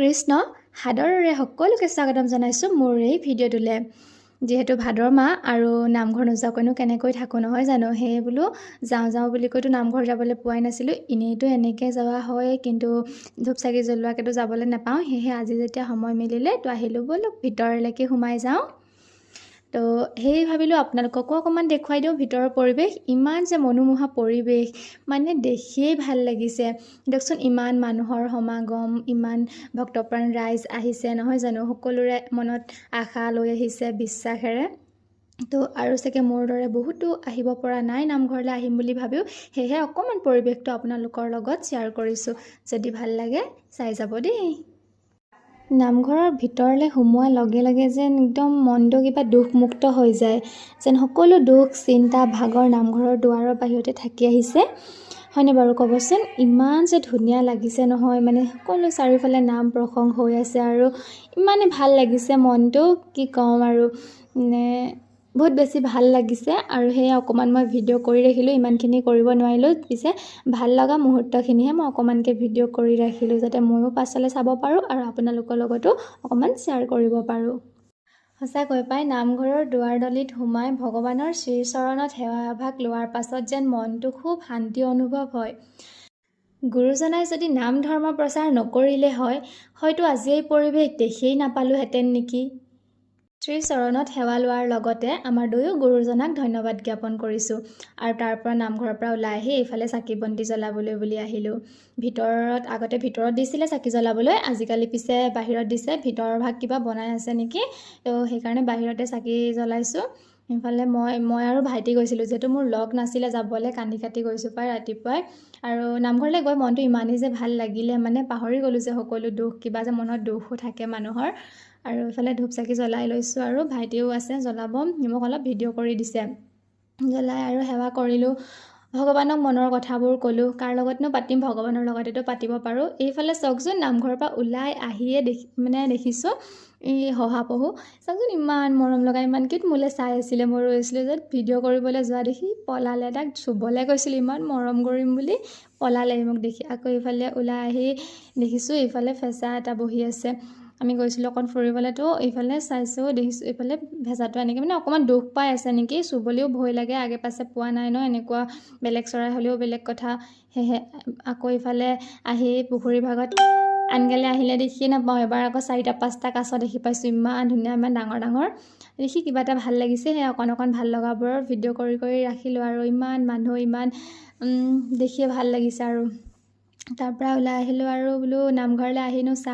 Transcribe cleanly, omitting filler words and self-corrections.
কৃষ্ণ সাদৰেৰে সকলোকে স্বাগতম জনাইছোঁ মোৰ এই ভিডিঅ'টোলৈ। যিহেতু ভাদৰ মাহ আৰু নামঘৰ নোযোৱাকৈনো কেনেকৈ থাকোঁ নহয় জানো, সেয়ে বোলো যাওঁ বুলি কৈতো নামঘৰ যাবলৈ পোৱাই নাছিলোঁ। এনেইতো এনেকৈ যোৱা হয়, কিন্তু ধূপ চাকি জ্বলোৱাকৈতো যাবলৈ নাপাওঁ। সেয়েহে আজি যেতিয়া সময় মিলিলে তো আহিলোঁ, বোলো ভিতৰলৈকে সোমাই যাওঁ। তো সেই ভাবিলোঁ আপোনালোককো অকণমান দেখুৱাই দিওঁ ভিতৰৰ পৰিৱেশ। ইমান যে মনোমোহা পৰিৱেশ, মানে দেখিয়েই ভাল লাগিছে। দিয়কচোন, ইমান মানুহৰ সমাগম, ইমান ভক্তপ্ৰাণ ৰাইজ আহিছে নহয় জানো, সকলোৰে মনত আশা লৈ আহিছে বিশ্বাসেৰে। তো আৰু চাগে মোৰ দৰে বহুতো আহিব পৰা নাই নামঘৰলৈ আহিম বুলি ভাবিও, সেয়েহে অকণমান পৰিৱেশটো আপোনালোকৰ লগত শ্বেয়াৰ কৰিছোঁ। যদি ভাল লাগে চাই যাব দেই। নামঘৰৰ ভিতৰলৈ সোমোৱাৰ লগে লগে যেন একদম মনটো কিবা দুখমুক্ত হৈ যায়, যেন সকলো দুখ চিন্তা ভাগৰ নামঘৰৰ দুৱাৰৰ বাহিৰতে থাকি আহিছে। হয়নে বাৰু ক'বচোন? ইমান যে ধুনীয়া লাগিছে নহয়, মানে সকলো চাৰিওফালে নাম প্ৰসংগ হৈ আছে আৰু ইমানে ভাল লাগিছে মনটো, কি ক'ম আৰু, মানে বহুত বেছি ভাল লাগিছে। আৰু সেয়া অকণমান মই ভিডিঅ' কৰি ৰাখিলোঁ, ইমানখিনি কৰিব নোৱাৰিলোঁ। পিছে ভাল লগা মুহূৰ্তখিনিহে মই অকণমানকৈ ভিডিঅ' কৰি ৰাখিলোঁ, যাতে ময়ো পাছলৈ চাব পাৰোঁ আৰু আপোনালোকৰ লগতো অকণমান শ্বেয়াৰ কৰিব পাৰোঁ। সঁচাকৈ পাই, নামঘৰৰ দুৱাৰদলিত সোমাই ভগৱানৰ শ্ৰীচৰণত সেৱাভাগ লোৱাৰ পাছত যেন মনটো খুব শান্তি অনুভৱ হয়। গুৰুজনাই যদি নাম ধৰ্ম প্ৰচাৰ নকৰিলে হয়, হয়তো আজি এই পৰিৱেশ দেখিয়েই নাপালোহেঁতেন নেকি। শ্ৰীচৰণত সেৱা লোৱাৰ লগতে আমাৰ দুয়ো গুৰুজনাক ধন্যবাদ জ্ঞাপন কৰিছোঁ। আৰু তাৰ পৰা নামঘৰৰ পৰা ওলাই আহি এইফালে চাকি বন্তি জ্বলাবলৈ বুলি আহিলোঁ। আগতে ভিতৰত দিছিলে চাকি জ্বলাবলৈ, আজিকালি পিছে বাহিৰত দিছে। ভিতৰৰ ভাগ কিবা বনাই আছে নেকি, তো সেইকাৰণে বাহিৰতে চাকি জ্বলাইছোঁ। সেইফালে মই আৰু ভাইটি গৈছিলোঁ, যিহেতু মোৰ লগ নাছিলে যাবলৈ, কান্দি কাটি গৈছোঁ প্ৰায় ৰাতিপুৱাই। আৰু নামঘৰলৈ গৈ মনটো ইমানেই যে ভাল লাগিলে, মানে পাহৰি গ'লোঁ যে সকলো দুখ, কিবা যে মনত দুখো থাকে মানুহৰ। আৰু এইফালে ধূপ চাকি জ্বলাই লৈছোঁ, আৰু ভাইটিও আছে জ্বলাব, মোক অলপ ভিডিঅ' কৰি দিছে। জ্বলাই আৰু সেৱা কৰিলোঁ, ভগৱানক মনৰ কথাবোৰ ক'লোঁ। কাৰ লগতনো পাতিম, ভগৱানৰ লগতেতো পাতিব পাৰোঁ। এইফালে চাওকচোন, নামঘৰৰ পৰা ওলাই আহিয়ে দেখিছোঁ এই শহাপহু, চাওকচোন ইমান মৰম লগা, ইমান কিউট, মোলৈ চাই আছিলে। মই ৰৈছিলোঁ য'ত ভিডিঅ' কৰিবলৈ যোৱা দেখি পলালে, তাক চুবলৈ গৈছিলোঁ ইমান মৰম কৰিম বুলি, পলালে মোক দেখি। আকৌ এইফালে ওলাই আহি দেখিছোঁ এইফালে ফেঁচা এটা বহি আছে। আমি গৈছিলোঁ অকণ ফুৰিবলৈ, তো এইফালে চাইছোঁ, দেখিছোঁ এইফালে ভেঁচাটো এনেকৈ মানে অকণমান দুখ পাই আছে নেকি, চুবলৈও ভয় লাগে, আগে পাছে পোৱা নাই ন এনেকুৱা, বেলেগ চৰাই হ'লেও বেলেগ কথা। সেয়েহে আকৌ এইফালে আহি পুখুৰী ভাগত আনকালে আহিলে দেখিয়ে নাপাওঁ, এবাৰ আকৌ 4-5টা কাছ দেখি পাইছোঁ, ইমান ধুনীয়া, ইমান ডাঙৰ ডাঙৰ দেখি কিবা এটা ভাল লাগিছে। সেই অকণ ভাল লগাবোৰৰ ভিডিঅ' কৰি ৰাখিলোঁ। আৰু ইমান মানুহ, ইমান দেখিয়ে ভাল লাগিছে। আৰু তাৰ পৰা ওলাই আহিলোঁ আৰু বোলো নামঘৰলৈ আহিনো চাহ